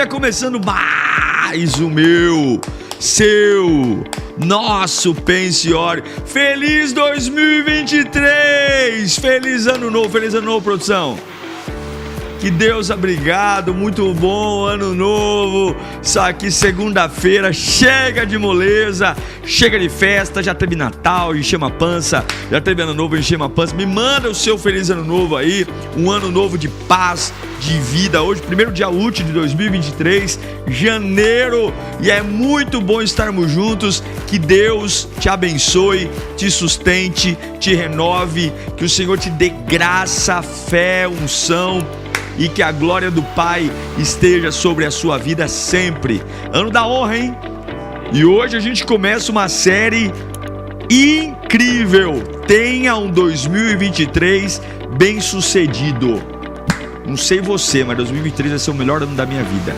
dia, começando mais o meu, seu, nosso Pensiore. Feliz 2023! Feliz ano novo, produção! Que Deus obrigado, muito bom ano novo. Isso aqui segunda-feira, chega de moleza, chega de festa, já teve Natal, enchemos a pança, já teve ano novo, enchemos a pança. Me manda o seu feliz ano novo aí, um ano novo de paz, de vida. Hoje, primeiro dia útil de 2023, janeiro, e é muito bom estarmos juntos. Que Deus te abençoe, te sustente, te renove, que o Senhor te dê graça, fé, unção, e que a glória do Pai esteja sobre a sua vida sempre. Ano da honra, hein? E hoje a gente começa uma série incrível. Tenha um 2023 bem sucedido. Não sei você, mas 2023 vai ser o melhor ano da minha vida.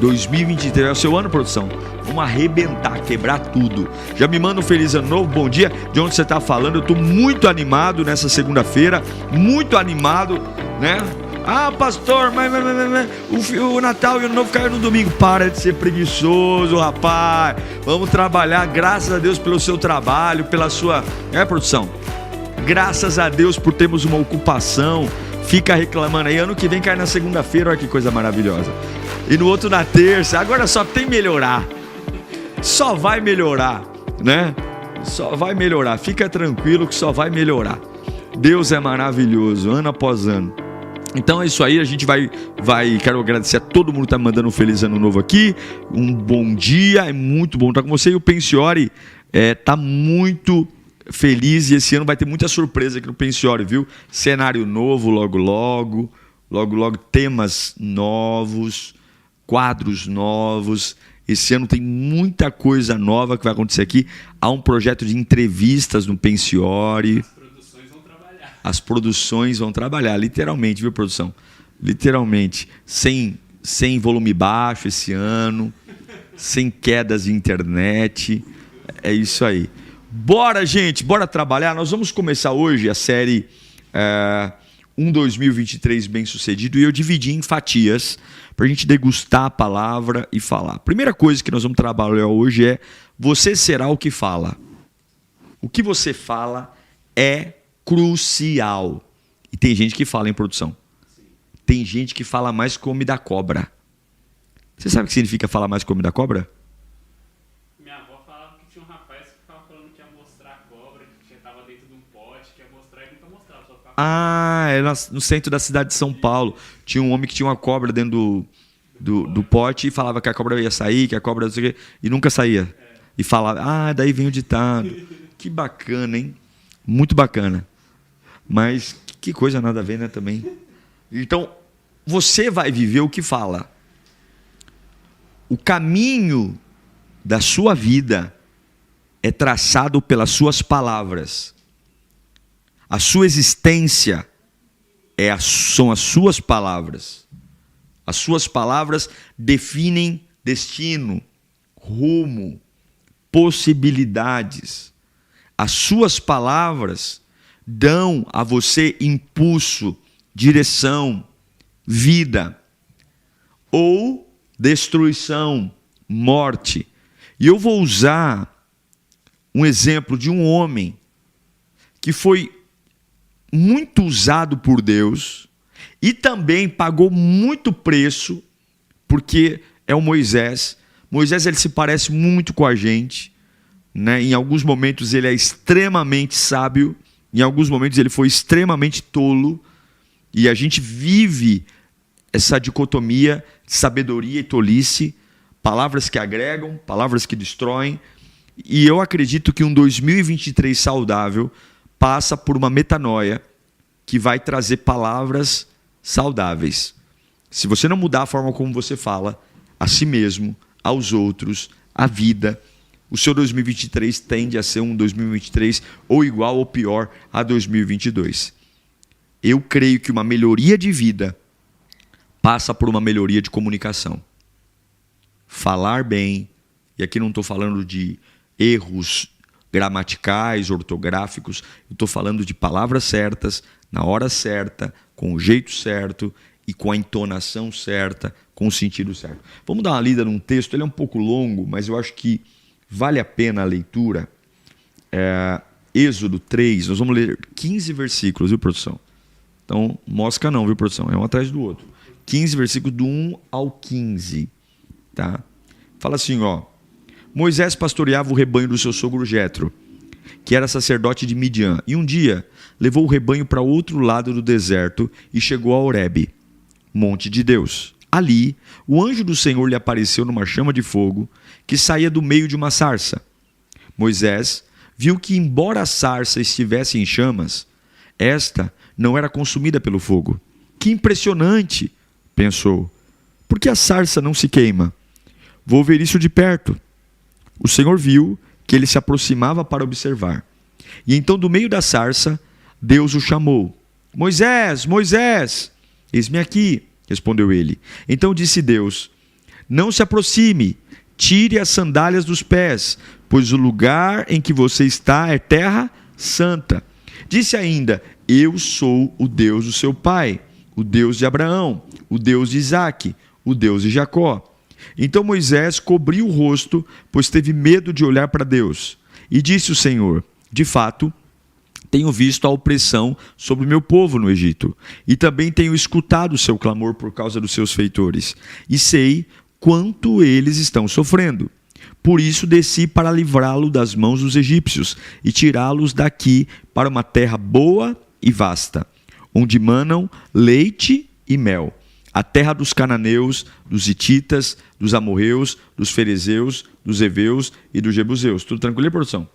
2023 é o seu ano, produção. Vamos arrebentar, quebrar tudo. Já me manda um feliz ano novo, bom dia. De onde você está falando? Eu estou muito animado nessa segunda-feira. Muito animado, né? Ah, pastor, mas o Natal e o Ano Novo caiu no domingo. Para de ser preguiçoso, rapaz. Vamos trabalhar, graças a Deus pelo seu trabalho, pela sua... produção? Graças a Deus por termos uma ocupação. Fica reclamando aí, ano que vem cai na segunda-feira, olha que coisa maravilhosa. E no outro na terça. Agora só tem melhorar. Só vai melhorar, né? Só vai melhorar. Fica tranquilo que só vai melhorar. Deus é maravilhoso, ano após ano. Então é isso aí, a gente vai. Quero agradecer a todo mundo que está me mandando um feliz ano novo aqui. Um bom dia, é muito bom estar com você. E o Pensiore está muito feliz, e esse ano vai ter muita surpresa aqui no Pensiore, viu? Cenário novo, logo, temas novos, quadros novos. Esse ano tem muita coisa nova que vai acontecer aqui. Há um projeto de entrevistas no Pensiore. As produções vão trabalhar, literalmente, viu, produção? Literalmente. Sem volume baixo esse ano, sem quedas de internet. É isso aí. Bora, gente, bora trabalhar. Nós vamos começar hoje a série 2023 bem sucedido, e eu dividi em fatias para a gente degustar a palavra e falar. Primeira coisa que nós vamos trabalhar hoje é: você será o que fala. O que você fala é crucial. E tem gente que fala em produção. Tem gente que fala mais que o homem da cobra. Você sabe o que significa falar mais que o homem da cobra? Minha avó falava que tinha um rapaz que ficava falando que ia mostrar a cobra, que estava dentro de um pote, que ia mostrar e nunca mostrava. Só ficava... É no centro da cidade de São Paulo. Tinha um homem que tinha uma cobra dentro do pote e falava que a cobra ia sair, que a cobra não sei o quê, e nunca saía. E falava, daí vem o ditado. Que bacana, hein? Muito bacana. Mas que coisa nada a ver, né, também. Então, você vai viver o que fala. O caminho da sua vida é traçado pelas suas palavras. A sua existência são as suas palavras. As suas palavras definem destino, rumo, possibilidades. As suas palavras dão a você impulso, direção, vida ou destruição, morte. E eu vou usar um exemplo de um homem que foi muito usado por Deus e também pagou muito preço, porque é o Moisés. Moisés, ele se parece muito com a gente, né? Em alguns momentos ele é extremamente sábio, em alguns momentos ele foi extremamente tolo, e a gente vive essa dicotomia de sabedoria e tolice, palavras que agregam, palavras que destroem. E eu acredito que um 2023 saudável passa por uma metanoia que vai trazer palavras saudáveis. Se você não mudar a forma como você fala, a si mesmo, aos outros, à vida, o seu 2023 tende a ser um 2023 ou igual ou pior a 2022. Eu creio que uma melhoria de vida passa por uma melhoria de comunicação. Falar bem, e aqui não estou falando de erros gramaticais, ortográficos, eu estou falando de palavras certas, na hora certa, com o jeito certo, e com a entonação certa, com o sentido certo. Vamos dar uma lida num texto, ele é um pouco longo, mas eu acho que vale a pena a leitura. Êxodo 3, nós vamos ler 15 versículos, viu, produção? Então, mosca não, viu, produção? É um atrás do outro. 15 versículos do 1 ao 15. Tá? Fala assim, ó. Moisés pastoreava o rebanho do seu sogro Jetro, que era sacerdote de Midian, e um dia levou o rebanho para outro lado do deserto e chegou a Horebe, monte de Deus. Ali, o anjo do Senhor lhe apareceu numa chama de fogo que saía do meio de uma sarça. Moisés viu que, embora a sarça estivesse em chamas, esta não era consumida pelo fogo. Que impressionante, pensou. Por que a sarça não se queima? Vou ver isso de perto. O Senhor viu que ele se aproximava para observar. E então, do meio da sarça, Deus o chamou. Moisés, Moisés! Eis-me aqui, respondeu ele. Então disse Deus, não se aproxime, tire as sandálias dos pés, pois o lugar em que você está é terra santa. Disse ainda, eu sou o Deus do seu pai, o Deus de Abraão, o Deus de Isaque, o Deus de Jacó. Então Moisés cobriu o rosto, pois teve medo de olhar para Deus. E disse o Senhor, de fato, tenho visto a opressão sobre o meu povo no Egito, e também tenho escutado o seu clamor por causa dos seus feitores, e sei quanto eles estão sofrendo. Por isso desci para livrá-lo das mãos dos egípcios, e tirá-los daqui para uma terra boa e vasta, onde manam leite e mel, a terra dos cananeus, dos hititas, dos amorreus, dos ferezeus, dos heveus e dos jebuseus. Tudo tranquilo, produção?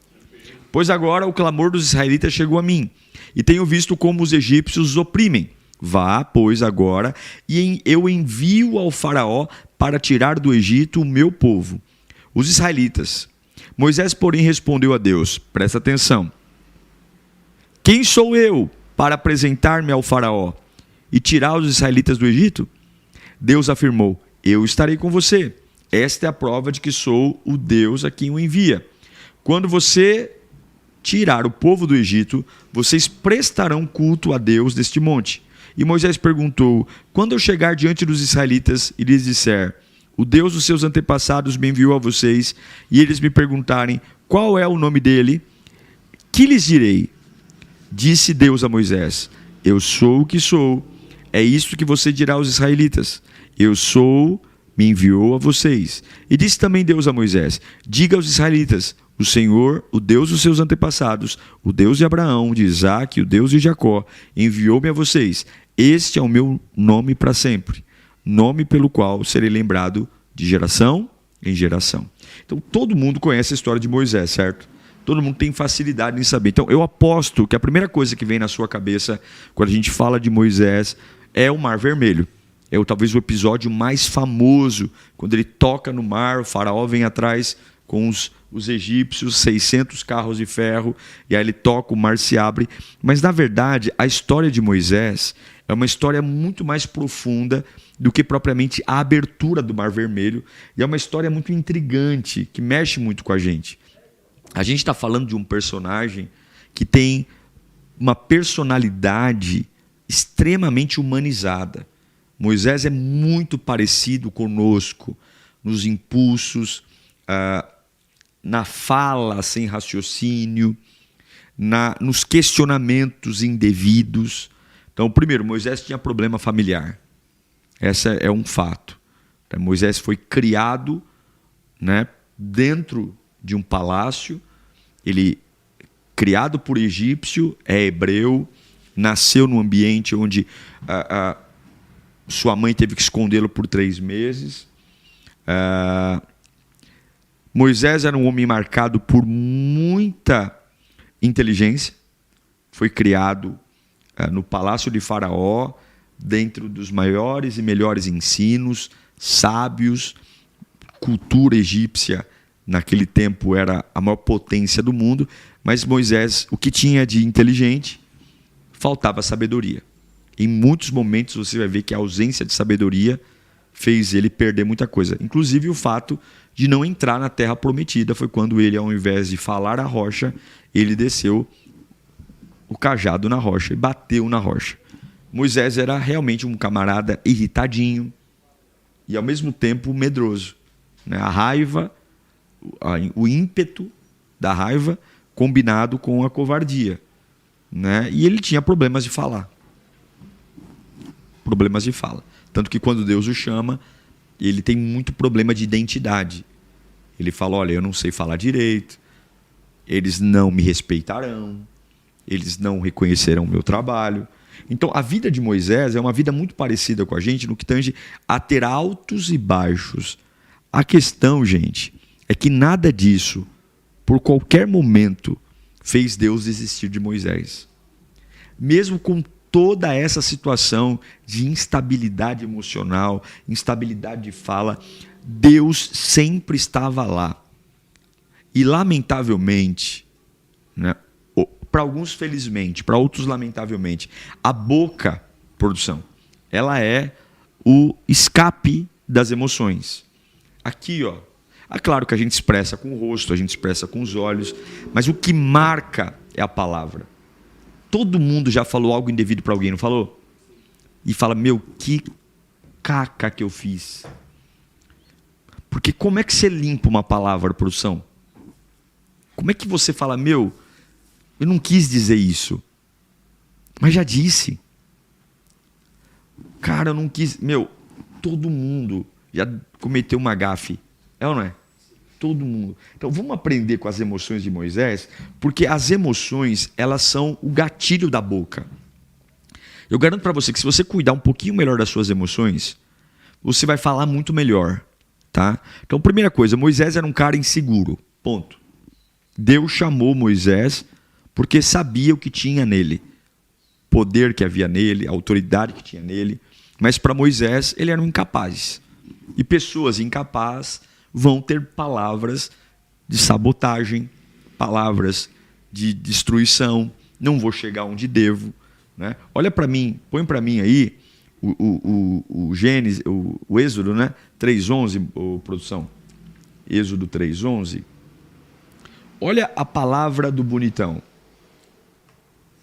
Pois agora o clamor dos israelitas chegou a mim, e tenho visto como os egípcios os oprimem. Vá, pois, agora, e eu envio ao faraó para tirar do Egito o meu povo, os israelitas. Moisés, porém, respondeu a Deus, presta atenção, quem sou eu para apresentar-me ao faraó e tirar os israelitas do Egito? Deus afirmou, eu estarei com você. Esta é a prova de que sou o Deus a quem o envia. Quando você tirar o povo do Egito, vocês prestarão culto a Deus deste monte. E Moisés perguntou, quando eu chegar diante dos israelitas e lhes disser, o Deus dos seus antepassados me enviou a vocês, e eles me perguntarem, qual é o nome dele? Que lhes direi? Disse Deus a Moisés, eu sou o que sou. É isto que você dirá aos israelitas. Eu sou, me enviou a vocês. E disse também Deus a Moisés, diga aos israelitas, o Senhor, o Deus dos seus antepassados, o Deus de Abraão, de Isaque, o Deus de Jacó, enviou-me a vocês. Este é o meu nome para sempre, nome pelo qual serei lembrado de geração em geração. Então, todo mundo conhece a história de Moisés, certo? Todo mundo tem facilidade em saber. Então, eu aposto que a primeira coisa que vem na sua cabeça quando a gente fala de Moisés é o Mar Vermelho. É talvez o episódio mais famoso, quando ele toca no mar, o faraó vem atrás com os egípcios, 600 carros de ferro, e aí ele toca, o mar se abre. Mas, na verdade, a história de Moisés é uma história muito mais profunda do que propriamente a abertura do Mar Vermelho, e é uma história muito intrigante, que mexe muito com a gente. A gente está falando de um personagem que tem uma personalidade extremamente humanizada. Moisés é muito parecido conosco nos impulsos, na fala sem raciocínio, nos questionamentos indevidos. Então, primeiro, Moisés tinha problema familiar. Esse é um fato. Moisés foi criado, né, dentro de um palácio, ele, criado por egípcio, é hebreu, nasceu num ambiente onde sua mãe teve que escondê-lo por 3 meses. Moisés era um homem marcado por muita inteligência, foi criado no palácio de Faraó, dentro dos maiores e melhores ensinos, sábios, cultura egípcia, naquele tempo era a maior potência do mundo, mas Moisés, o que tinha de inteligente, faltava sabedoria. Em muitos momentos você vai ver que a ausência de sabedoria fez ele perder muita coisa. Inclusive o fato de não entrar na terra prometida foi quando ele, ao invés de falar à rocha, ele desceu o cajado na rocha e bateu na rocha. Moisés era realmente um camarada irritadinho e ao mesmo tempo medroso, né? A raiva, o ímpeto da raiva combinado com a covardia, né? E ele tinha problemas de falar. Problemas de fala. Tanto que quando Deus o chama, ele tem muito problema de identidade. Ele fala, olha, eu não sei falar direito, eles não me respeitarão, eles não reconhecerão o meu trabalho. Então, a vida de Moisés é uma vida muito parecida com a gente no que tange a ter altos e baixos. A questão, gente, é que nada disso, por qualquer momento, fez Deus desistir de Moisés. Mesmo com toda essa situação de instabilidade emocional, instabilidade de fala, Deus sempre estava lá. E, lamentavelmente, né, para alguns felizmente, para outros lamentavelmente, a boca, produção, ela é o escape das emoções. Aqui, ó, é claro que a gente expressa com o rosto, a gente expressa com os olhos, mas o que marca é a palavra. Todo mundo já falou algo indevido para alguém, não falou? E fala, meu, que caca que eu fiz. Porque como é que você limpa uma palavra, produção? Como é que você fala, meu, eu não quis dizer isso, mas já disse. Cara, eu não quis... Meu, todo mundo já cometeu uma gafe. É ou não é? Todo mundo. Então, vamos aprender com as emoções de Moisés, porque as emoções, elas são o gatilho da boca. Eu garanto para você que se você cuidar um pouquinho melhor das suas emoções, você vai falar muito melhor, tá? Então, primeira coisa, Moisés era um cara inseguro, ponto. Deus chamou Moisés porque sabia o que tinha nele, poder que havia nele, a autoridade que tinha nele, mas para Moisés ele era um incapaz. E pessoas incapazes vão ter palavras de sabotagem, palavras de destruição, não vou chegar onde devo, né? Olha para mim, põe para mim aí o Gênesis, o Êxodo, né? 3:11, produção. Êxodo 3:11. Olha a palavra do bonitão.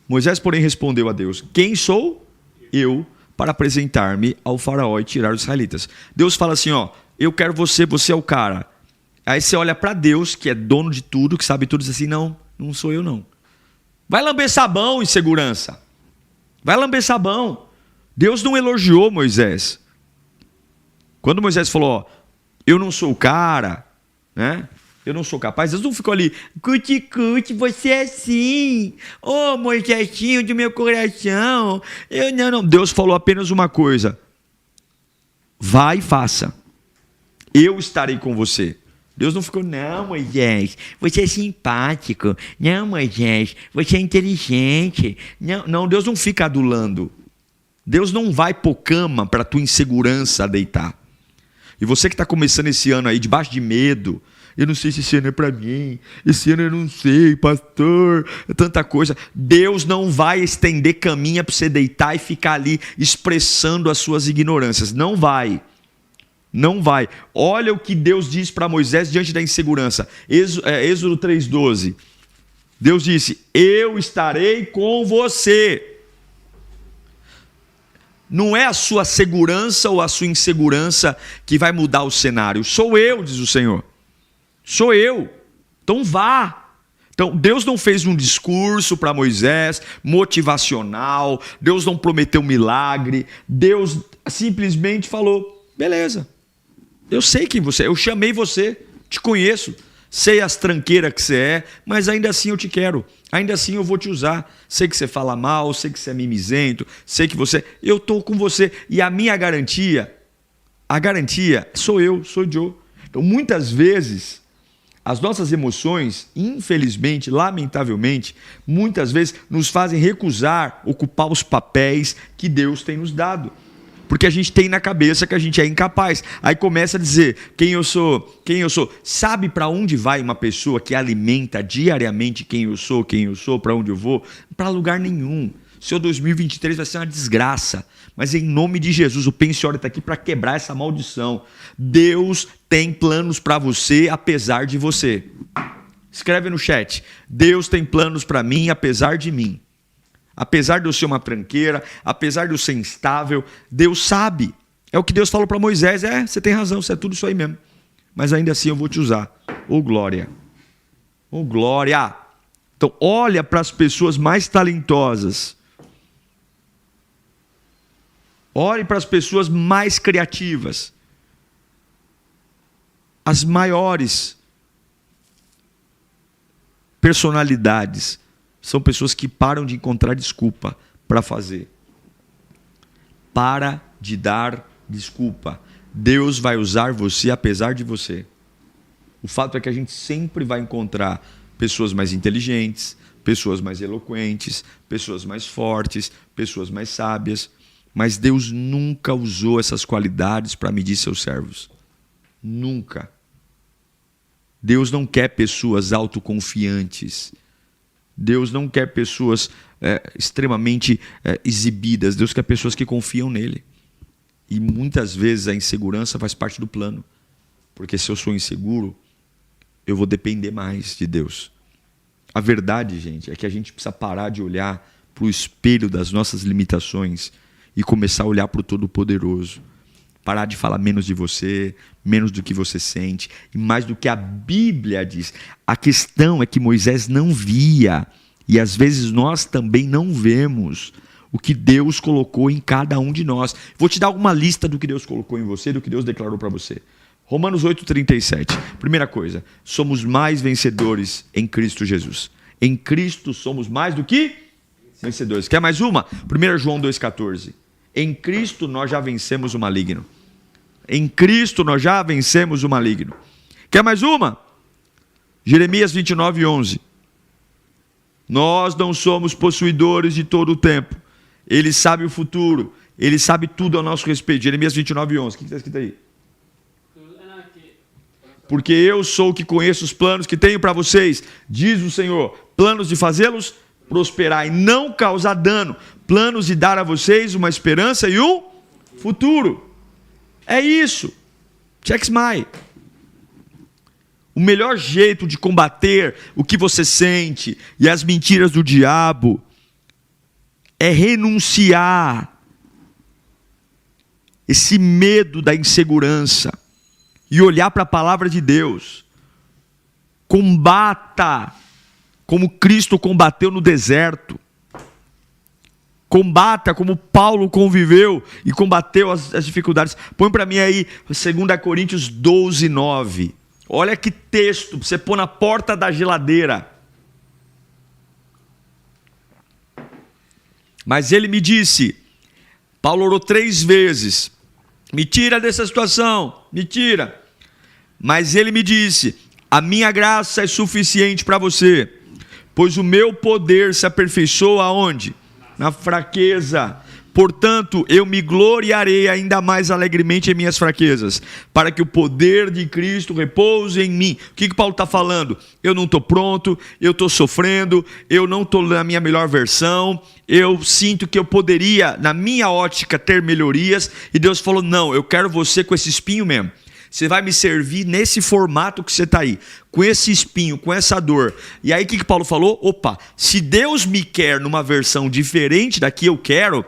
Moisés, porém, respondeu a Deus, quem sou eu para apresentar-me ao faraó e tirar os israelitas? Deus fala assim, ó, eu quero você, você é o cara. Aí você olha para Deus, que é dono de tudo, que sabe tudo, e diz assim, não, não sou eu não. Vai lamber sabão, insegurança. Vai lamber sabão. Deus não elogiou Moisés. Quando Moisés falou, ó, eu não sou o cara, né? Eu não sou capaz. Deus não ficou ali, cuti, você é assim. Ô, Moisésinho do meu coração. Não. Deus falou apenas uma coisa. Vai e faça. Eu estarei com você. Deus não ficou, não, Moisés, você é simpático. Não, Moisés, você é inteligente. Não, Deus não fica adulando. Deus não vai pôr cama para a tua insegurança deitar. E você que está começando esse ano aí, debaixo de medo, eu não sei se esse ano é para mim, esse ano eu não sei, pastor, é tanta coisa. Deus não vai estender caminha para você deitar e ficar ali expressando as suas ignorâncias. Não vai. Não vai. Olha o que Deus diz para Moisés diante da insegurança. Êxodo 3:12. Deus disse, eu estarei com você. Não é a sua segurança ou a sua insegurança que vai mudar o cenário. Sou eu, diz o Senhor. Sou eu. Então vá. Então Deus não fez um discurso para Moisés, motivacional. Deus não prometeu milagre. Deus simplesmente falou, beleza. Eu sei quem você é. Eu chamei você. Te conheço. Sei as tranqueiras que você é, mas ainda assim eu te quero. Ainda assim eu vou te usar. Sei que você fala mal, sei que você é mimizento, sei que você... Eu estou com você. E a minha garantia, sou eu, sou Joe. Então muitas vezes, as nossas emoções, infelizmente, lamentavelmente, muitas vezes nos fazem recusar ocupar os papéis que Deus tem nos dado. Porque a gente tem na cabeça que a gente é incapaz. Aí começa a dizer, quem eu sou. Sabe para onde vai uma pessoa que alimenta diariamente quem eu sou, para onde eu vou? Para lugar nenhum. Seu 2023 vai ser uma desgraça. Mas em nome de Jesus, o Pense Ore está aqui para quebrar essa maldição. Deus tem planos para você, apesar de você. Escreve no chat. Deus tem planos para mim, apesar de mim. Apesar de eu ser uma tranqueira, apesar de eu ser instável, Deus sabe. É o que Deus falou para Moisés, você tem razão, você é tudo isso aí mesmo. Mas ainda assim eu vou te usar. Ô glória! Ô glória! Então olha para as pessoas mais talentosas. Olhe para as pessoas mais criativas. As maiores personalidades são pessoas que param de encontrar desculpa para fazer. Para de dar desculpa. Deus vai usar você apesar de você. O fato é que a gente sempre vai encontrar pessoas mais inteligentes, pessoas mais eloquentes, pessoas mais fortes, pessoas mais sábias. Mas Deus nunca usou essas qualidades para medir seus servos. Nunca. Deus não quer pessoas autoconfiantes. Deus não quer pessoas extremamente exibidas. Deus quer pessoas que confiam nele. E muitas vezes a insegurança faz parte do plano. Porque se eu sou inseguro, eu vou depender mais de Deus. A verdade, gente, é que a gente precisa parar de olhar para o espelho das nossas limitações e começar a olhar para o Todo-Poderoso. Parar de falar menos de você, menos do que você sente, e mais do que a Bíblia diz. A questão é que Moisés não via, e às vezes nós também não vemos, o que Deus colocou em cada um de nós. Vou te dar uma lista do que Deus colocou em você, do que Deus declarou para você. Romanos 8,37. Primeira coisa, somos mais vencedores em Cristo Jesus. Em Cristo somos mais do que vencedores. Quer mais uma? 1 João 2,14. Em Cristo nós já vencemos o maligno. Em Cristo nós já vencemos o maligno. Quer mais uma? Jeremias 29,11. Nós não somos possuidores de todo o tempo. Ele sabe o futuro. Ele sabe tudo ao nosso respeito. Jeremias 29,11. O que está escrito aí? Porque eu sou o que conheço os planos que tenho para vocês, diz o Senhor. Planos de fazê-los prosperar e não causar dano. Planos de dar a vocês uma esperança e um futuro. É isso. Check my. O melhor jeito de combater o que você sente e as mentiras do diabo é renunciar esse medo da insegurança e olhar para a palavra de Deus. Combata como Cristo combateu no deserto. Combata como Paulo conviveu e combateu as dificuldades. Põe para mim aí 2 Coríntios 12:9. Olha que texto, você pôr na porta da geladeira. Mas ele me disse, Paulo orou 3 vezes, me tira dessa situação, me tira. Mas ele me disse, a minha graça é suficiente para você, pois o meu poder se aperfeiçoa aonde? Na fraqueza. Portanto, eu me gloriarei ainda mais alegremente em minhas fraquezas, para que o poder de Cristo repouse em mim. O que Paulo está falando? Eu não estou pronto, eu estou sofrendo, eu não estou na minha melhor versão, eu sinto que eu poderia, na minha ótica, ter melhorias, e Deus falou, não, eu quero você com esse espinho mesmo. Você vai me servir nesse formato que você está aí, com esse espinho, com essa dor. E aí o que Paulo falou? Opa, se Deus me quer numa versão diferente da que eu quero,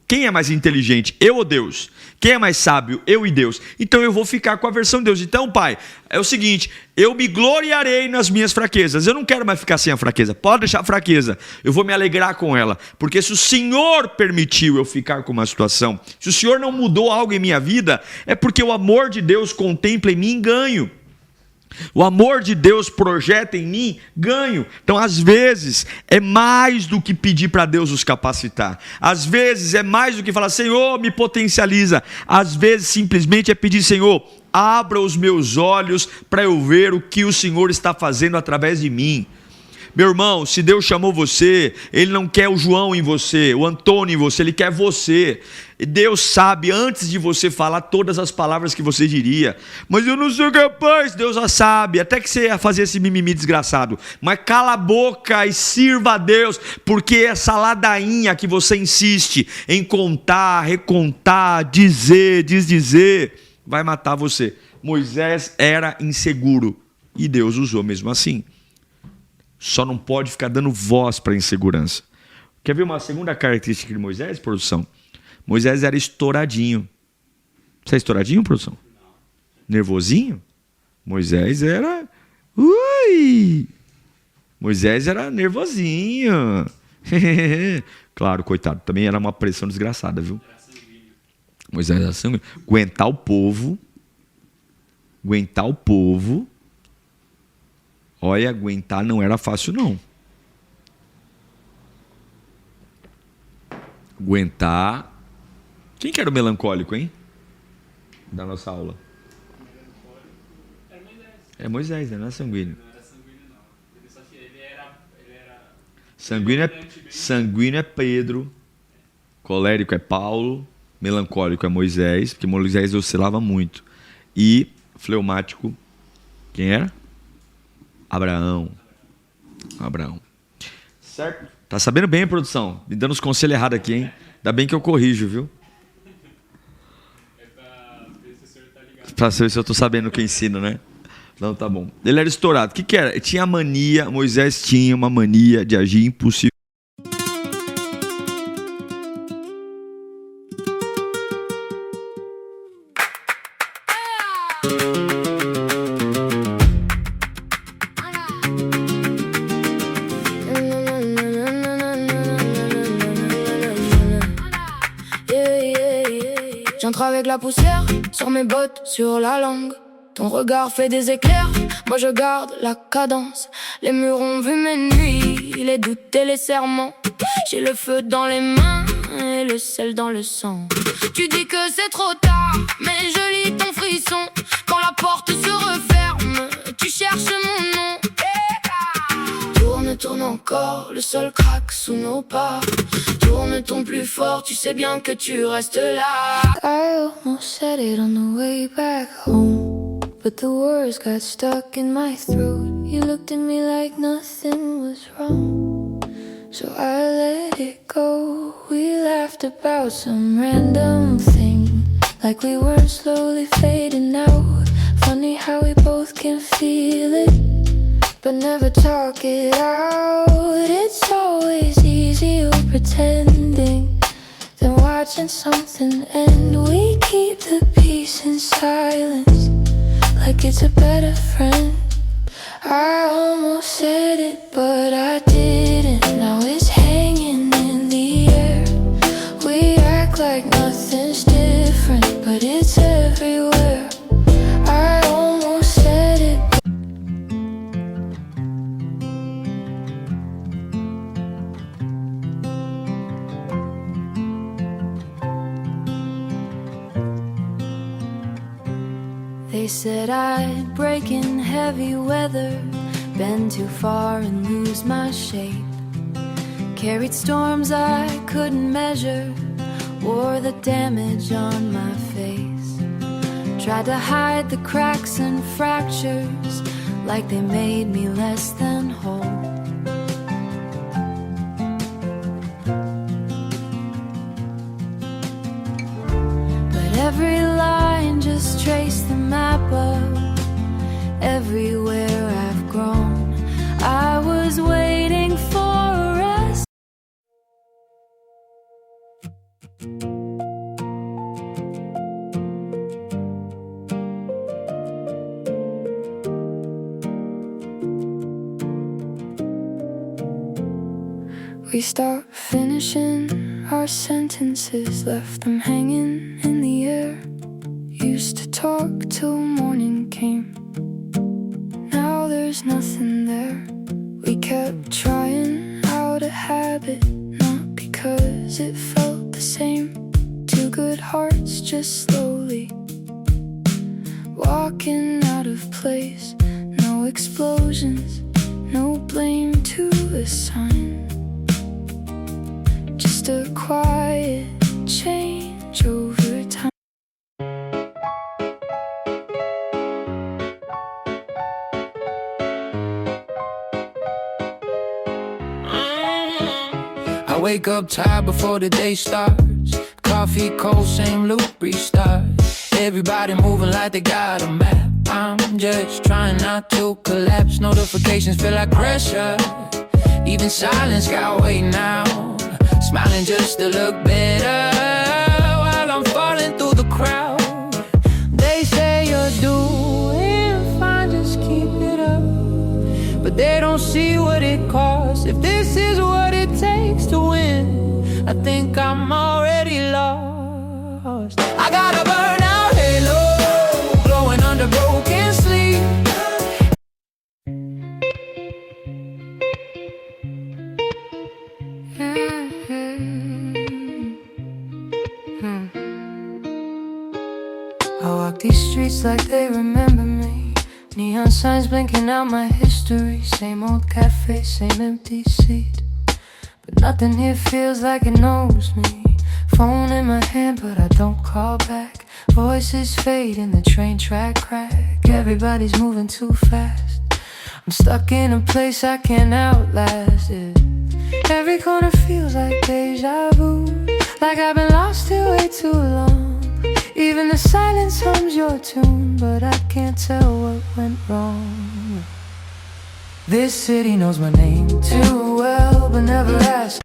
quem é mais inteligente? Eu ou Deus? Quem é mais sábio? Eu e Deus. Então eu vou ficar com a versão de Deus. Então, Pai, é o seguinte, eu me gloriarei nas minhas fraquezas. Eu não quero mais ficar sem a fraqueza. Pode deixar a fraqueza. Eu vou me alegrar com ela. Porque se o Senhor permitiu eu ficar com uma situação, se o Senhor não mudou algo em minha vida, é porque o amor de Deus contempla em mim ganho. O amor de Deus projeta em mim ganho. Então às vezes é mais do que pedir para Deus nos capacitar. Às vezes é mais do que falar, Senhor, me potencializa. Às vezes simplesmente é pedir, Senhor, abra os meus olhos para eu ver o que o Senhor está fazendo através de mim. Meu irmão, se Deus chamou você, Ele não quer o João em você, o Antônio em você, Ele quer você. Deus sabe, antes de você falar todas as palavras que você diria. Mas eu não sou capaz, Deus já sabe. Até que você ia fazer esse mimimi desgraçado. Mas cala a boca e sirva a Deus, porque essa ladainha que você insiste em contar, recontar, dizer, vai matar você. Moisés era inseguro e Deus usou mesmo assim. Só não pode ficar dando voz para a insegurança. Quer ver uma segunda característica de Moisés, produção? Moisés era estouradinho. Você é estouradinho, produção? Nervosinho? Moisés era... Ui! Moisés era nervosinho. Claro, coitado. Também era uma pressão desgraçada, viu? Moisés era sanguíneo. Aguentar o povo. Olha, aguentar não era fácil, não. Aguentar. Quem que era o melancólico, hein? Da nossa aula. Era Moisés. É Moisés, né? Não é sanguíneo. Não era sanguíneo, não. Só que ele era... Sanguíneo é Pedro. Colérico é Paulo. Melancólico é Moisés, porque Moisés oscilava muito. E fleumático, quem era? Abraão. Certo? Tá sabendo bem, produção? Me dando os conselhos errados aqui, hein? Ainda bem que eu corrijo, viu? É pra ver se o senhor tá ligado. Pra saber se eu tô sabendo o que ensino, né? Não, tá bom. Ele era estourado. O que era? Tinha mania, Moisés tinha uma mania de agir impulsivo. J'entre avec la poussière sur mes bottes, sur la langue. Ton regard fait des éclairs, moi je garde la cadence. Les murs ont vu mes nuits, les doutes et les serments. J'ai le feu dans les mains et le sel dans le sang. Tu dis que c'est trop tard, mais je lis ton frisson. Quand la porte se referme, tu cherches mon nom. Tourne, tourne encore, le sol craque sous nos pas. Tourne ton plus fort, tu sais bien que tu restes là. I almost said it on the way back home, but the words got stuck in my throat. You looked at me like nothing was wrong, so I let it go. We laughed about some random thing, like we were slowly fading out. Funny how we both can feel it, but never talk it out. It's always easier pretending than watching something end. We keep the peace in silence, like it's a better friend. I almost said it, but I didn't. Now it's hanging in the air. We act like nothing's different, but it's everywhere. I almost said it. They said I'd break in heavy weather, bend too far and lose my shape. Carried storms I couldn't measure, wore the damage on my face. Tried to hide the cracks and fractures, like they made me less than whole. But every line just traced the map of everywhere I've grown. I was waiting for us. We stopped finishing our sentences, left them hanging in the air. Used to talk till morning came, now there's nothing there. We kept trying out a habit, not because it felt the same. Two good hearts just slowly walking out of place. No explosions, no blame to assign, just a quiet change over time. I wake up tired before the day starts. Coffee cold, same loop, restart. Everybody moving like they got a map. I'm just trying not to collapse. Notifications feel like pressure, even silence got weight now. smiling just to look better while I'm falling through the crowd. They say you're doing fine, just keep it up, but they don't see what it costs. If this is what it takes to win, I think I'm already lost. I got a burnout halo glowing under broken sleep. I walk these streets like they remember me. Neon signs blinking out my history. Same old cafe, same empty seat, but nothing here feels like it knows me. Phone in my hand, but I don't call back. Voices fade in the train track crack. Everybody's moving too fast. I'm stuck in a place I can't outlast it. Every corner feels like deja vu, like I've been lost here way too long. Even the silence hums your tune, but I can't tell what went wrong. This city knows my name too well, but never asks.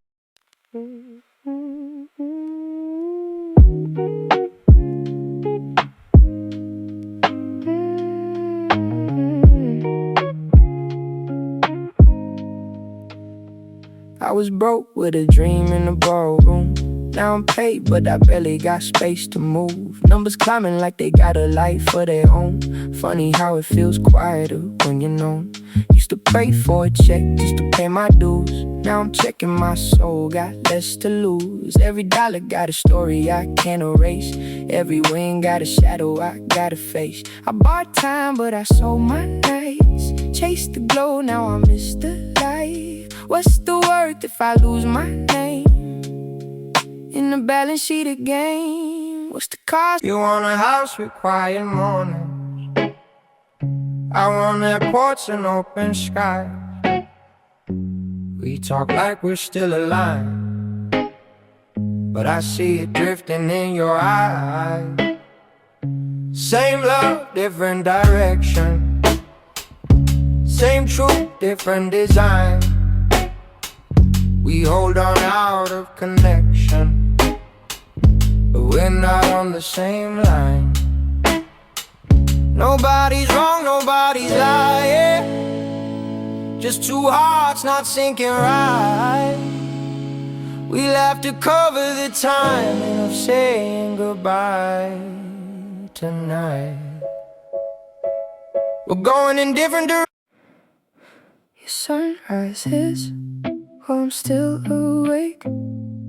I was broke with a dream in the ballroom. Now I'm paid, but I barely got space to move. Numbers climbing like they got a life of their own. Funny how it feels quieter when you're known. Used to pray for a check just to pay my dues. Now I'm checking my soul, got less to lose. Every dollar got a story I can't erase. Every win got a shadow I gotta face. I bought time, but I sold my nights. Chased the glow, now I miss the light. What's the worth if I lose my name in the balance sheet again? What's the cost? You want a house with quiet mornings. I want airports and open sky. We talk like we're still alive, but I see it drifting in your eyes. Same love, different direction. Same truth, different design. We hold on out of connection, but we're not on the same line. Nobody's wrong, nobody's lying. Just two hearts not syncing right. We'll have to cover the timing of saying goodbye tonight. We're going in different directions. Your sunrise hits while I'm still awake.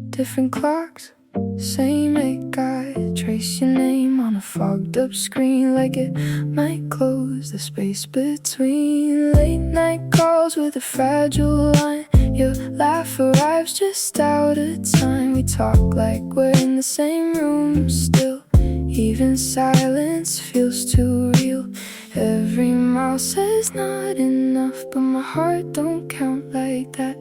Different clocks, same ache. I trace your name on a fogged up screen, like it might close the space between. Late night calls with a fragile line. Your laugh arrives just out of time. We talk like we're in the same room still. Even silence feels too real. Every mile says not enough, but my heart don't count like that.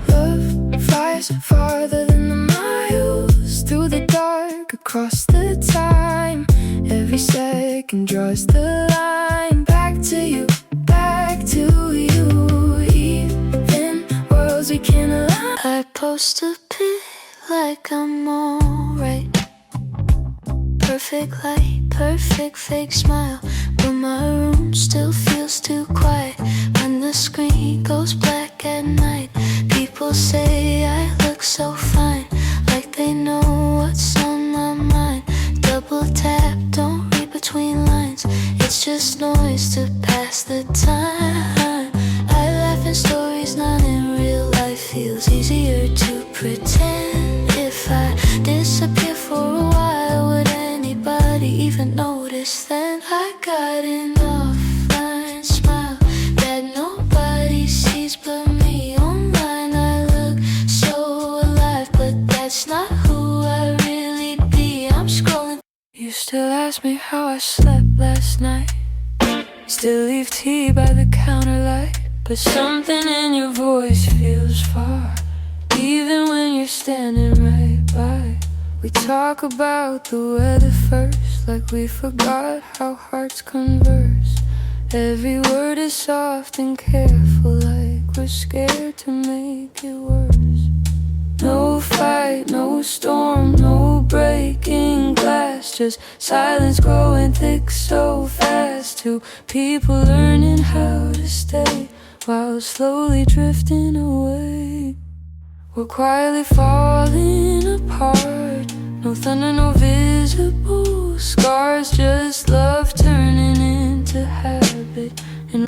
Love flies farther than the miles, through the dark, across the time. Every second draws the line. Back to you, back to you. Even worlds we can align. I post a pic like I'm alright. Perfect light, perfect fake smile, but my room still feels too quiet. When the screen goes black at night, people say I look so fine, like they know what's on my mind. Double tap, don't read between lines. It's just noise to pass the time. I laugh in stories, not in real life. Feels easier to pretend. If I disappear for a while, would anybody even notice then? I got an offline smile that nobody sees but me. Online I look so alive, but that's not who I really be. I'm scrolling. You still ask me how I slept last night. Still leave tea by the counter light, but something in your voice feels far, even when you're standing right by. We talk about the weather first, like we forgot how hearts converse. Every word is soft and careful, like we're scared to make it worse. no storm, no breaking glass, just silence growing thick so fast. Two people learning how to stay while slowly drifting away. We're quietly falling apart. No thunder, no visible scars, just love turning into habit. And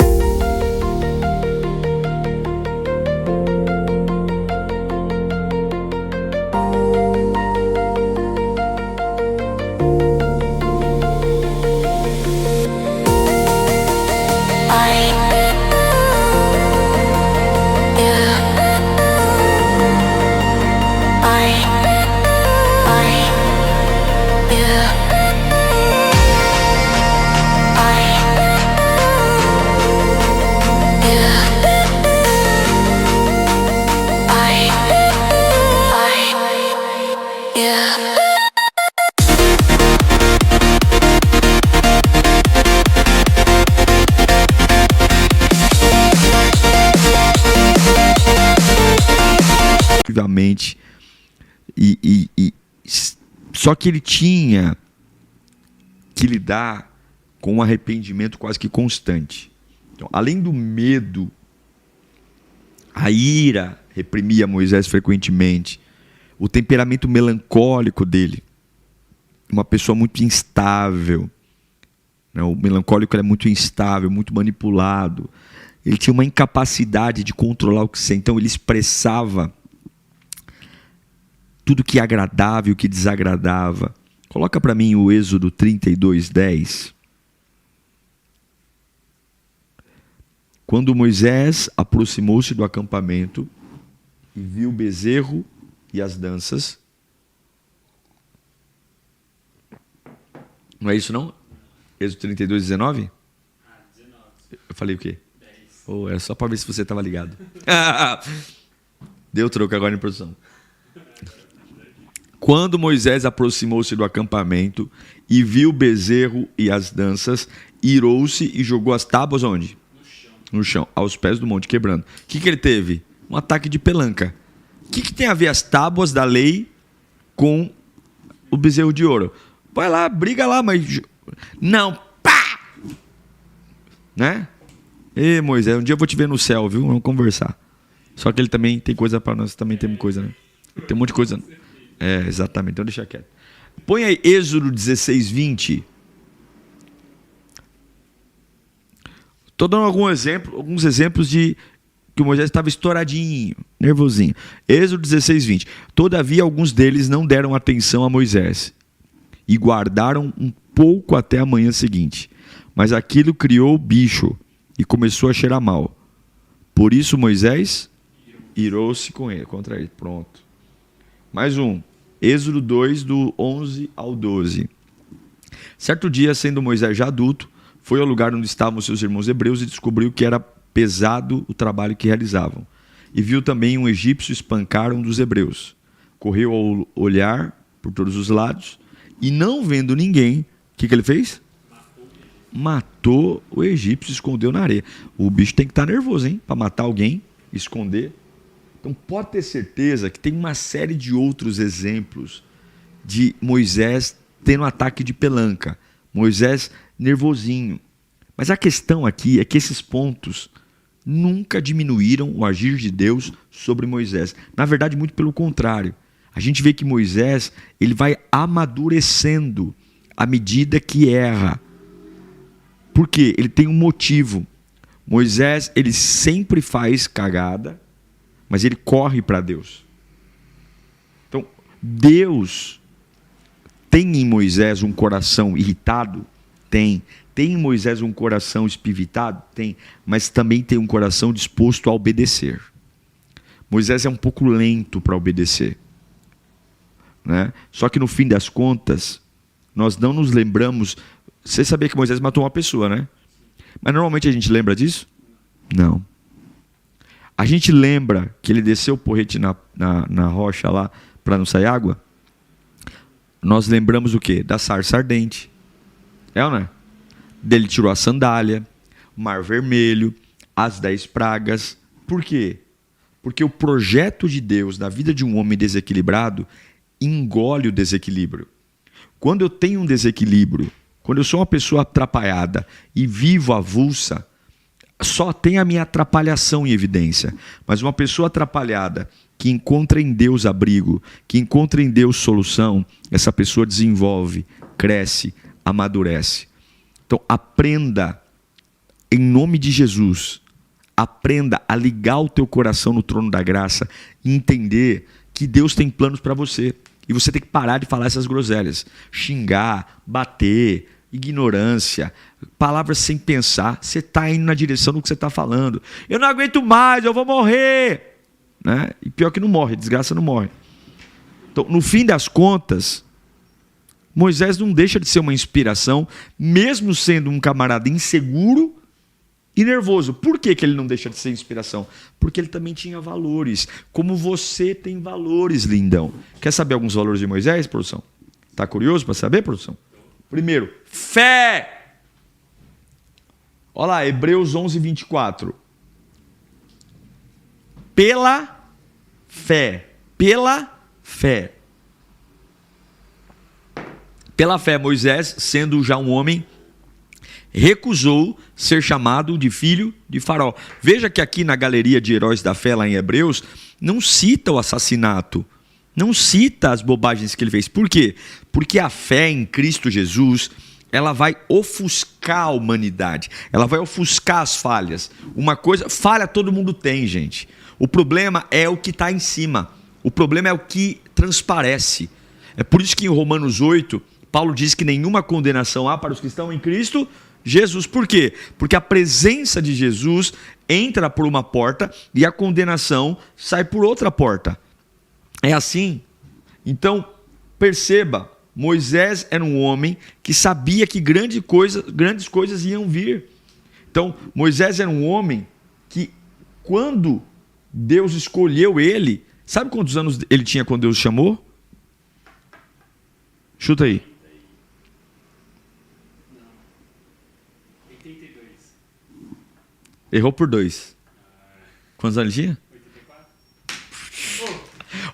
só que ele tinha que lidar com um arrependimento quase que constante. Então, além do medo, a ira reprimia Moisés frequentemente, o temperamento melancólico dele, uma pessoa muito instável, né? O melancólico é muito instável, muito manipulado, ele tinha uma incapacidade de controlar o que sente, então ele expressava tudo que agradava e o que desagradava. Coloca para mim o Êxodo 32:10. Quando Moisés aproximou-se do acampamento e viu o bezerro e as danças. Não é isso não? Êxodo 32:19? 19. Eu falei o quê? 10. Oh, era só para ver se você estava ligado. Deu troco agora em produção. Quando Moisés aproximou-se do acampamento e viu o bezerro e as danças, irou-se e jogou as tábuas onde? No chão, aos pés do monte, quebrando. O que ele teve? Um ataque de pelanca. O que tem a ver as tábuas da lei com o bezerro de ouro? Vai lá, briga lá, mas... Não, pá! Né? Ê, Moisés, um dia eu vou te ver no céu, viu? Vamos conversar. Só que ele também tem coisa para nós, também temos coisa, né? Tem um monte de coisa, né? É, exatamente, então deixa quieto. Põe aí Êxodo 16:20. Estou dando alguns exemplos de que o Moisés estava estouradinho, nervosinho. Êxodo 16:20. Todavia, alguns deles não deram atenção a Moisés e guardaram um pouco até a manhã seguinte. Mas aquilo criou bicho e começou a cheirar mal. Por isso Moisés irou-se contra ele. Pronto. Mais um. Êxodo 2, do 11 ao 12. Certo dia, sendo Moisés já adulto, foi ao lugar onde estavam seus irmãos hebreus e descobriu que era pesado o trabalho que realizavam. E viu também um egípcio espancar um dos hebreus. Correu ao olhar por todos os lados e, não vendo ninguém, o que ele fez? Matou o egípcio e escondeu na areia. O bicho tem que estar nervoso, hein? Para matar alguém, esconder. Então pode ter certeza que tem uma série de outros exemplos de Moisés tendo um ataque de pelanca. Moisés nervosinho. Mas a questão aqui é que esses pontos nunca diminuíram o agir de Deus sobre Moisés. Na verdade, muito pelo contrário. A gente vê que Moisés ele vai amadurecendo à medida que erra. Por quê? Ele tem um motivo. Moisés ele sempre faz cagada, mas ele corre para Deus. Então, Deus tem em Moisés um coração irritado? Tem. Tem em Moisés um coração espivitado? Tem. Mas também tem um coração disposto a obedecer. Moisés é um pouco lento para obedecer, né? Só que no fim das contas, nós não nos lembramos. Você sabia que Moisés matou uma pessoa, né? Mas normalmente a gente lembra disso? Não. A gente lembra que ele desceu o porrete na rocha lá para não sair água? Nós lembramos o quê? Da sarça ardente. É ou não é? Dele tirou a sandália, o mar vermelho, as 10 pragas. Por quê? Porque o projeto de Deus na vida de um homem desequilibrado engole o desequilíbrio. Quando eu tenho um desequilíbrio, quando eu sou uma pessoa atrapalhada e vivo avulsa, só tem a minha atrapalhação em evidência. Mas uma pessoa atrapalhada que encontra em Deus abrigo, que encontra em Deus solução, essa pessoa desenvolve, cresce, amadurece. Então aprenda, em nome de Jesus, aprenda a ligar o teu coração no trono da graça e entender que Deus tem planos para você. E você tem que parar de falar essas groselhas. Xingar, bater, ignorância, palavras sem pensar. Você está indo na direção do que você está falando. Eu não aguento mais, eu vou morrer. Né? E pior que não morre, desgraça não morre. Então, no fim das contas, Moisés não deixa de ser uma inspiração, mesmo sendo um camarada inseguro e nervoso. Por que ele não deixa de ser inspiração? Porque ele também tinha valores. Como você tem valores, lindão. Quer saber alguns valores de Moisés, produção? Está curioso para saber, produção? Primeiro, fé. Olha lá, Hebreus 11, 24. Pela fé. Pela fé. Pela fé, Moisés, sendo já um homem, recusou ser chamado de filho de Faraó. Veja que aqui na galeria de heróis da fé, lá em Hebreus, não cita o assassinato, não cita as bobagens que ele fez. Por quê? Porque a fé em Cristo Jesus, ela vai ofuscar a humanidade, ela vai ofuscar as falhas. Uma coisa, falha todo mundo tem, gente. O problema é o que está em cima, o problema é o que transparece. É por isso que em Romanos 8, Paulo diz que nenhuma condenação há para os que estão em Cristo Jesus. Por quê? Porque a presença de Jesus entra por uma porta e a condenação sai por outra porta. É assim. Então, perceba, Moisés era um homem que sabia que grandes coisas iam vir. Então, Moisés era um homem que, quando Deus escolheu ele, sabe quantos anos ele tinha quando Deus o chamou? Chuta aí. 82. Errou por 2. Quantos anos ele tinha?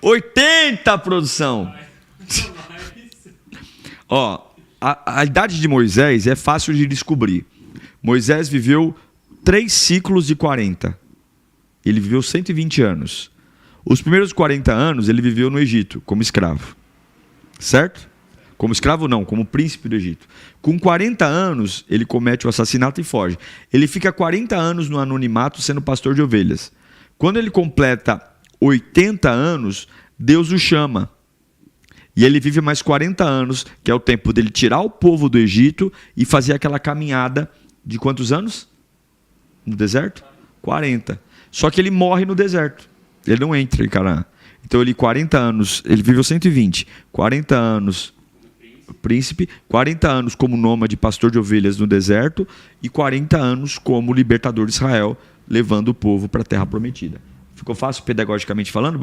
80, produção! Ó, a idade de Moisés é fácil de descobrir. Moisés viveu 3 ciclos de 40. Ele viveu 120 anos. Os primeiros 40 anos ele viveu no Egito, como escravo. Certo? Como escravo não, como príncipe do Egito. Com 40 anos, ele comete o assassinato e foge. Ele fica 40 anos no anonimato sendo pastor de ovelhas. Quando ele completa 80 anos, Deus o chama. E ele vive mais 40 anos, que é o tempo dele tirar o povo do Egito e fazer aquela caminhada de quantos anos? No deserto? 40. Só que ele morre no deserto. Ele não entra em Canaã. Então ele 40 anos, ele viveu 120. 40 anos príncipe, 40 anos como nômade pastor de ovelhas no deserto e 40 anos como libertador de Israel, levando o povo para a terra prometida. Ficou fácil pedagogicamente falando,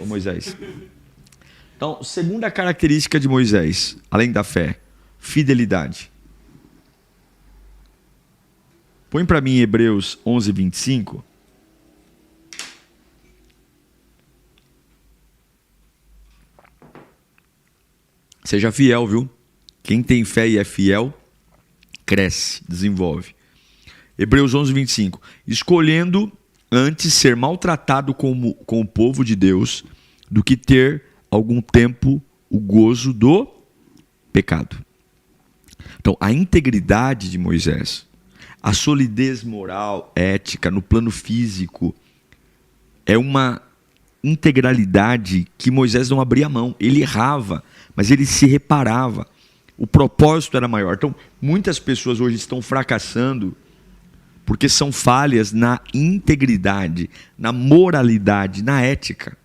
Moisés? Então, segunda característica de Moisés, além da fé, fidelidade. Põe para mim Hebreus 11, 25. Seja fiel, viu? Quem tem fé e é fiel, cresce, desenvolve. Hebreus 11, 25. Escolhendo antes ser maltratado com o povo de Deus do que ter algum tempo o gozo do pecado. Então, a integridade de Moisés, a solidez moral, ética, no plano físico, é uma integralidade que Moisés não abria mão. Ele errava, mas ele se reparava. O propósito era maior. Então, muitas pessoas hoje estão fracassando porque são falhas na integridade, na moralidade, na ética.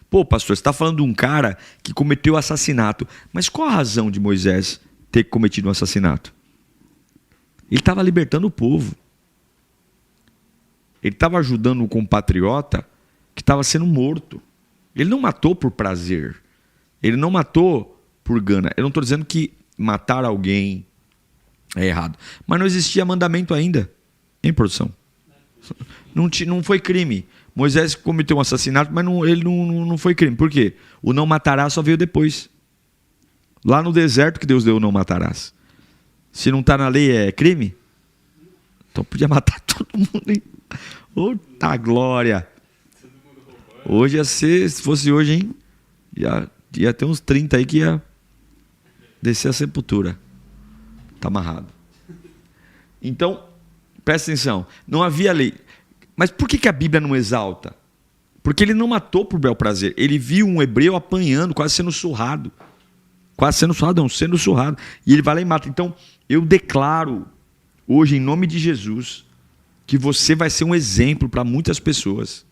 Pô, pastor, você está falando de um cara que cometeu assassinato. Mas qual a razão de Moisés ter cometido um assassinato? Ele estava libertando o povo. Ele estava ajudando um compatriota que estava sendo morto. Ele não matou por prazer. Ele não matou por gana. Eu não estou dizendo que matar alguém é errado. Mas não existia mandamento ainda. Em produção? Não foi crime. Moisés cometeu um assassinato, mas ele não foi crime. Por quê? O não matarás só veio depois. Lá no deserto que Deus deu o não matarás. Se não está na lei, é crime? Então podia matar todo mundo, hein? Outra glória! Hoje ia ser, se fosse hoje, hein? Ia ter uns 30 aí que ia descer a sepultura. Está amarrado. Então, presta atenção. Não havia lei. Mas por que a Bíblia não exalta? Porque ele não matou por bel prazer. Ele viu um hebreu apanhando, quase sendo surrado. Sendo surrado. E ele vai lá e mata. Então, eu declaro hoje, em nome de Jesus, que você vai ser um exemplo para muitas pessoas.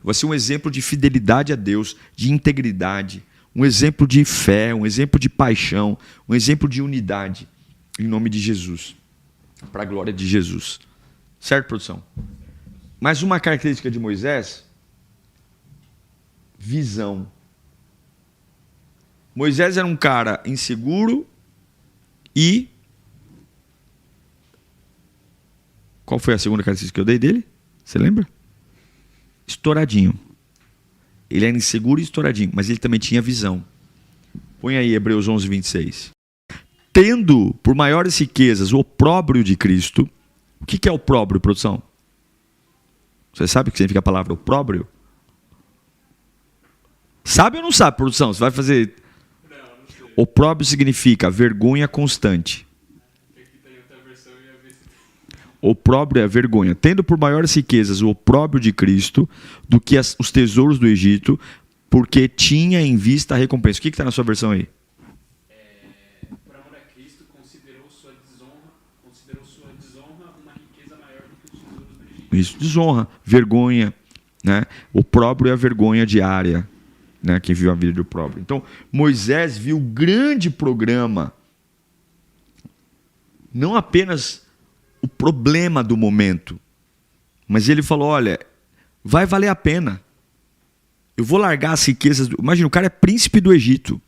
Vai ser um exemplo de fidelidade a Deus, de integridade, um exemplo de fé, um exemplo de paixão, um exemplo de unidade, em nome de Jesus, para a glória de Jesus. Certo, produção? Mais uma característica de Moisés: visão. Moisés era um cara inseguro e... Qual foi a segunda característica que eu dei dele? Você lembra? Estouradinho. Ele era inseguro e estouradinho, mas ele também tinha visão. Põe aí Hebreus 11, 26. Tendo por maiores riquezas o opróbrio de Cristo. O que é opróbrio, produção? Você sabe o que significa a palavra opróbrio? Sabe ou não sabe, produção? Você vai fazer... Não sei. Opróbrio significa vergonha constante. Aqui tem outra versão e ia ver se... Opróbrio é vergonha. Tendo por maiores riquezas o opróbrio de Cristo do que os tesouros do Egito, porque tinha em vista a recompensa. O que está na sua versão aí? Por amor a Cristo, considerou sua desonra uma riqueza maior do que os tesouros do Egito. Isso, desonra, vergonha, né? Opróbrio é a vergonha diária, né? Quem viu a vida de opróbrio. Então, Moisés viu o grande programa, não apenas o problema do momento, mas ele falou: olha, vai valer a pena. Eu vou largar as riquezas. Imagina, o cara é príncipe do Egito.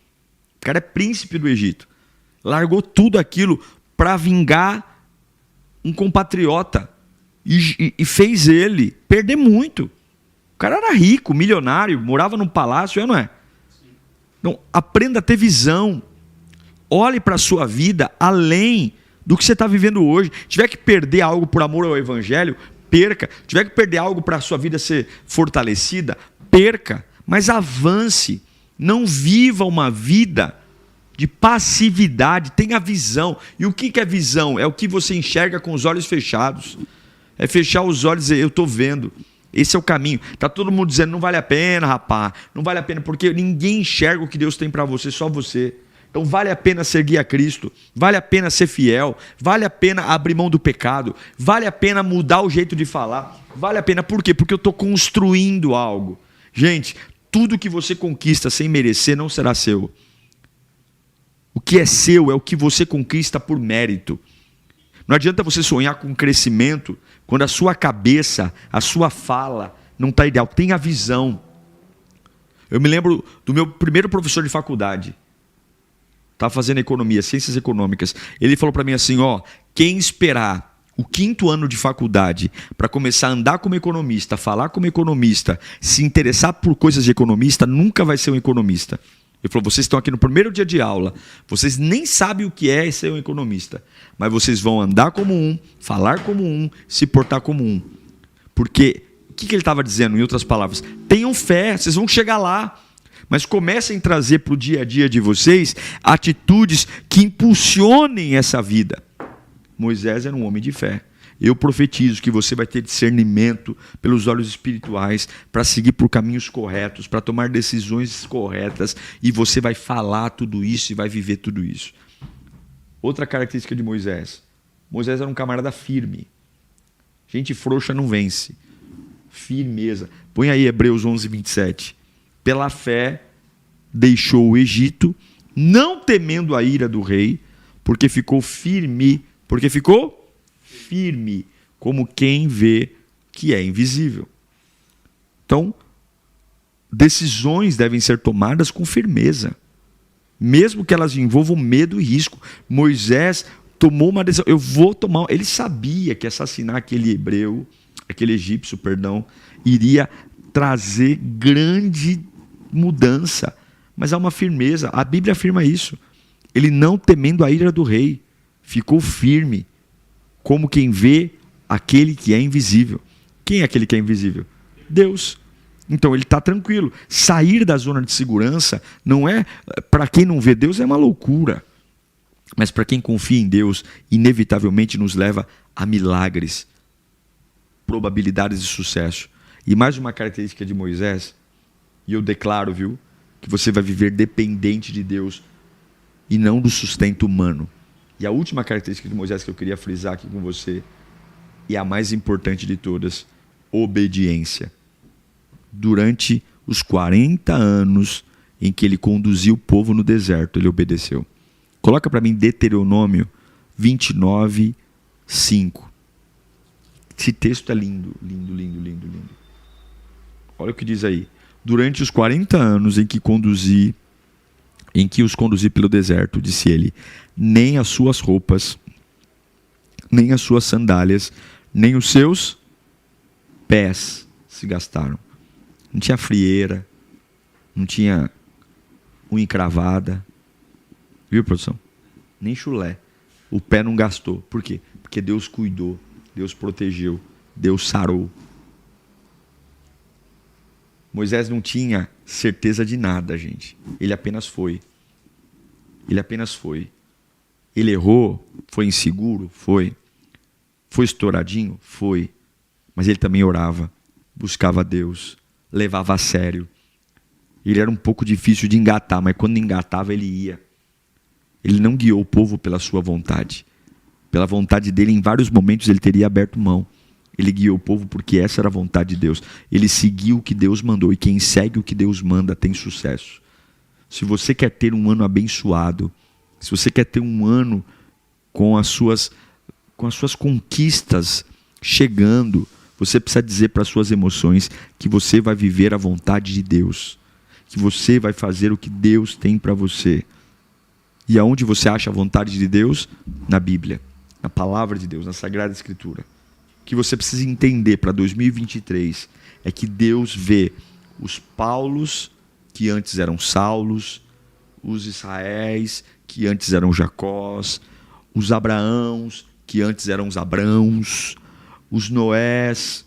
Largou tudo aquilo para vingar um compatriota e fez ele perder muito. O cara era rico, milionário, morava num palácio, não é? Então, aprenda a ter visão. Olhe para a sua vida além do que você está vivendo hoje. Se tiver que perder algo por amor ao evangelho, perca. Se tiver que perder algo para a sua vida ser fortalecida, perca. Mas avance. Não viva uma vida de passividade. Tenha visão. E o que é visão? É o que você enxerga com os olhos fechados. É fechar os olhos e dizer: eu estou vendo. Esse é o caminho. Está todo mundo dizendo: não vale a pena, rapaz. Não vale a pena, porque ninguém enxerga o que Deus tem para você, só você. Então vale a pena seguir a Cristo, vale a pena ser fiel, vale a pena abrir mão do pecado, vale a pena mudar o jeito de falar, vale a pena. Por quê? Porque eu estou construindo algo. Gente, tudo que você conquista sem merecer não será seu. O que é seu é o que você conquista por mérito. Não adianta você sonhar com crescimento quando a sua cabeça, a sua fala não está ideal. Tenha visão. Eu me lembro do meu primeiro professor de faculdade. Estava fazendo economia, ciências econômicas. Ele falou para mim assim: ó, quem esperar o 5º ano de faculdade para começar a andar como economista, falar como economista, se interessar por coisas de economista, nunca vai ser um economista. Ele falou: vocês estão aqui no primeiro dia de aula, vocês nem sabem o que é ser um economista, mas vocês vão andar como um, falar como um, se portar como um. Porque, o que ele estava dizendo, em outras palavras? Tenham fé, vocês vão chegar lá. Mas comecem a trazer para o dia a dia de vocês atitudes que impulsionem essa vida. Moisés era um homem de fé. Eu profetizo que você vai ter discernimento pelos olhos espirituais para seguir por caminhos corretos, para tomar decisões corretas, e você vai falar tudo isso e vai viver tudo isso. Outra característica de Moisés: Moisés era um camarada firme. Gente frouxa não vence. Firmeza. Põe aí Hebreus 11, 27. Pela fé deixou o Egito, não temendo a ira do rei, porque ficou firme. Porque ficou firme, como quem vê que é invisível. Então, decisões devem ser tomadas com firmeza, mesmo que elas envolvam medo e risco. Moisés tomou uma decisão. Ele sabia que assassinar aquele hebreu aquele egípcio, perdão, iria trazer grande mudança. Mas há uma firmeza, a Bíblia afirma isso. Ele, não temendo a ira do rei, ficou firme, como quem vê aquele que é invisível. Quem é aquele que é invisível? Deus. Então ele está tranquilo. Sair da zona de segurança não é, para quem não vê Deus, é uma loucura. Mas para quem confia em Deus, inevitavelmente nos leva a milagres, probabilidades de sucesso. E mais uma característica de Moisés, e eu declaro, viu, que você vai viver dependente de Deus e não do sustento humano. E a última característica de Moisés que eu queria frisar aqui com você, e a mais importante de todas, obediência. Durante os 40 anos em que ele conduziu o povo no deserto, ele obedeceu. Coloca para mim Deuteronômio 29, 5. Esse texto é lindo, lindo, lindo, lindo, lindo. Olha o que diz aí. Durante os 40 anos em que os conduzi pelo deserto, disse ele, nem as suas roupas, nem as suas sandálias, nem os seus pés se gastaram. Não tinha frieira, não tinha unha encravada. Viu, produção? Nem chulé. O pé não gastou. Por quê? Porque Deus cuidou, Deus protegeu, Deus sarou. Moisés não tinha certeza de nada, gente. Ele apenas foi. Ele apenas foi. Ele errou? Foi inseguro? Foi. Foi estouradinho? Foi. Mas ele também orava, buscava Deus, levava a sério. Ele era um pouco difícil de engatar, mas quando engatava ele ia. Ele não guiou o povo pela sua vontade. Pela vontade dele, em vários momentos ele teria aberto mão. Ele guiou o povo porque essa era a vontade de Deus. Ele seguiu o que Deus mandou. E quem segue o que Deus manda tem sucesso. Se você quer ter um ano abençoado, se você quer ter um ano com as suas conquistas chegando, você precisa dizer para as suas emoções que você vai viver a vontade de Deus. Que você vai fazer o que Deus tem para você. E aonde você acha a vontade de Deus? Na Bíblia, na Palavra de Deus, na Sagrada Escritura. O que você precisa entender para 2023 é que Deus vê os Paulos, que antes eram Saulos, os Israéis, que antes eram Jacós, os Abraãos, que antes eram os Abrãos, os Noés,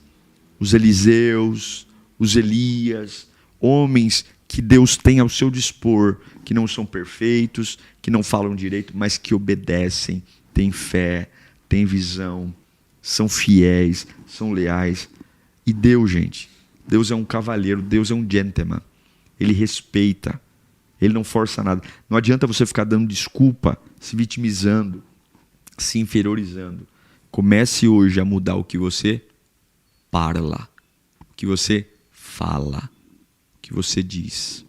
os Eliseus, os Elias, homens que Deus tem ao seu dispor, que não são perfeitos, que não falam direito, mas que obedecem, têm fé, têm visão, são fiéis, são leais. E Deus, gente, Deus é um cavalheiro, Deus é um gentleman. Ele respeita, ele não força nada. Não adianta você ficar dando desculpa, se vitimizando, se inferiorizando. Comece hoje a mudar o que você parla, o que você fala, o que você diz.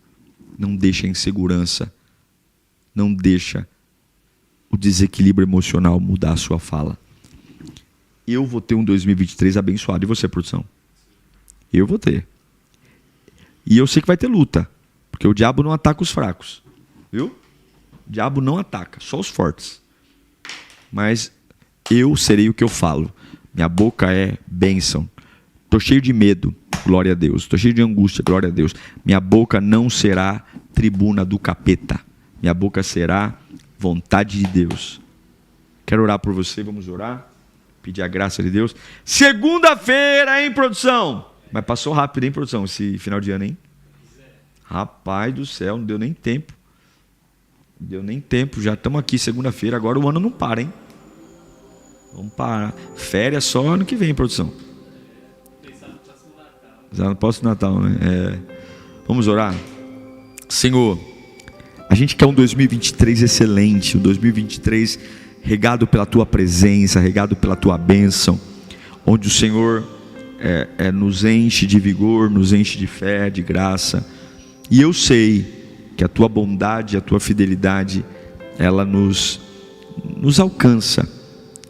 Não deixa a insegurança, não deixa o desequilíbrio emocional mudar a sua fala. Eu vou ter um 2023 abençoado. E você, produção? Eu vou ter. E eu sei que vai ter luta, porque o diabo não ataca os fracos, viu? O diabo não ataca, só os fortes. Mas eu serei o que eu falo. Minha boca é bênção. Estou cheio de medo, glória a Deus. Estou cheio de angústia, glória a Deus. Minha boca não será tribuna do capeta. Minha boca será vontade de Deus. Quero orar por você, vamos orar. Pedir a graça de Deus. Segunda-feira, hein, produção? Mas passou rápido, hein, produção, esse final de ano, hein? Rapaz do céu, não deu nem tempo. Não deu nem tempo, já estamos aqui segunda-feira, agora o ano não para, hein? Vamos parar. Férias só ano que vem, produção. Já no próximo Natal, né? Vamos orar? Senhor, a gente quer um 2023 excelente, um 2023 regado pela Tua presença, regado pela Tua bênção, onde o Senhor nos enche de vigor, nos enche de fé, de graça. E eu sei que a Tua bondade, a Tua fidelidade, ela nos alcança,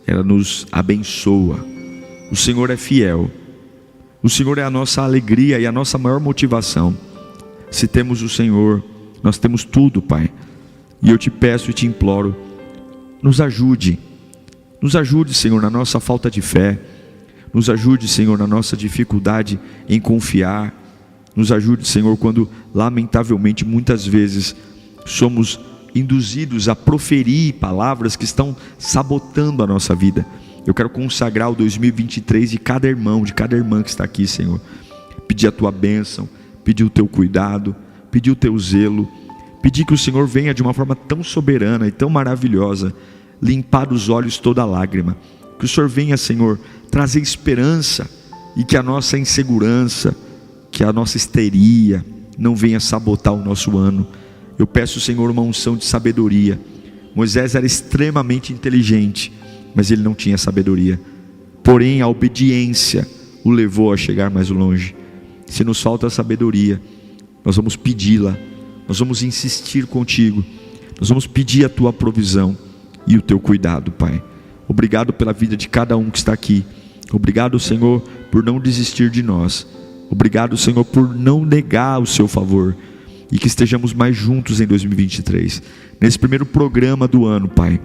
ela nos abençoa. O Senhor é fiel, o Senhor é a nossa alegria e a nossa maior motivação. Se temos o Senhor, nós temos tudo, Pai. E eu te peço e te imploro, nos ajude, Senhor, na nossa falta de fé, Nos ajude, Senhor, na nossa dificuldade em confiar. Nos ajude, Senhor, quando lamentavelmente muitas vezes somos induzidos a proferir palavras que estão sabotando a nossa vida. Eu quero consagrar o 2023 de cada irmão, de cada irmã que está aqui, Senhor. Pedir a tua bênção, pedir o teu cuidado, pedir o teu zelo, pedir que o Senhor venha de uma forma tão soberana e tão maravilhosa, limpar dos olhos toda lágrima. Que o Senhor venha, Senhor, trazer esperança, e que a nossa insegurança, que a nossa histeria não venha sabotar o nosso ano. Eu peço, Senhor, uma unção de sabedoria. Moisés era extremamente inteligente, mas ele não tinha sabedoria. Porém, a obediência o levou a chegar mais longe. Se nos falta a sabedoria, nós vamos pedi-la, nós vamos insistir contigo, nós vamos pedir a tua provisão e o teu cuidado, Pai. Obrigado pela vida de cada um que está aqui. Obrigado, Senhor, por não desistir de nós. Obrigado, Senhor, por não negar o seu favor. E que estejamos mais juntos em 2023. Nesse primeiro programa do ano, Pai,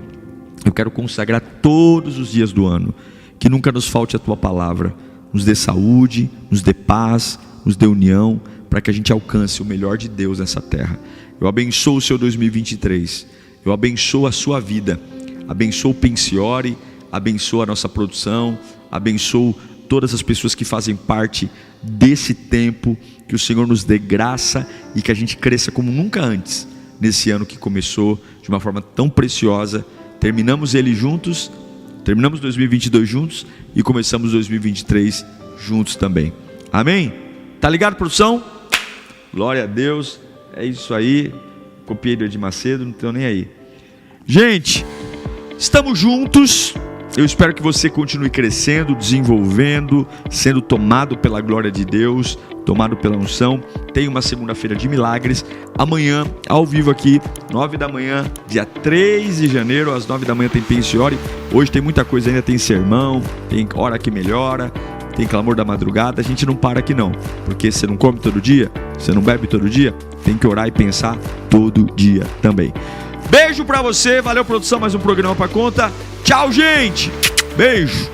eu quero consagrar todos os dias do ano. Que nunca nos falte a tua palavra. Nos dê saúde, nos dê paz, nos dê união, para que a gente alcance o melhor de Deus nessa terra. Eu abençoo o seu 2023. Eu abençoo a sua vida. Abençoo o Pensiore, abençoo a nossa produção, abençoo todas as pessoas que fazem parte desse tempo. Que o Senhor nos dê graça e que a gente cresça como nunca antes, nesse ano que começou de uma forma tão preciosa. Terminamos ele juntos, terminamos 2022 juntos e começamos 2023 juntos também. Amém? Tá ligado, produção? Glória a Deus, é isso aí. Copiei do Edir Macedo, não estou nem aí. Gente, estamos juntos. Eu espero que você continue crescendo, desenvolvendo, sendo tomado pela glória de Deus, tomado pela unção. Tem uma segunda-feira de milagres. Amanhã, ao vivo aqui, 9 da manhã, dia 3 de janeiro, às 9 da manhã tem Pensiore. Hoje tem muita coisa ainda, tem sermão, tem hora que melhora, tem clamor da madrugada. A gente não para aqui não, porque você não come todo dia, você não bebe todo dia, tem que orar e pensar todo dia também. Beijo pra você, valeu produção, mais um programa pra conta. Tchau, gente, beijo.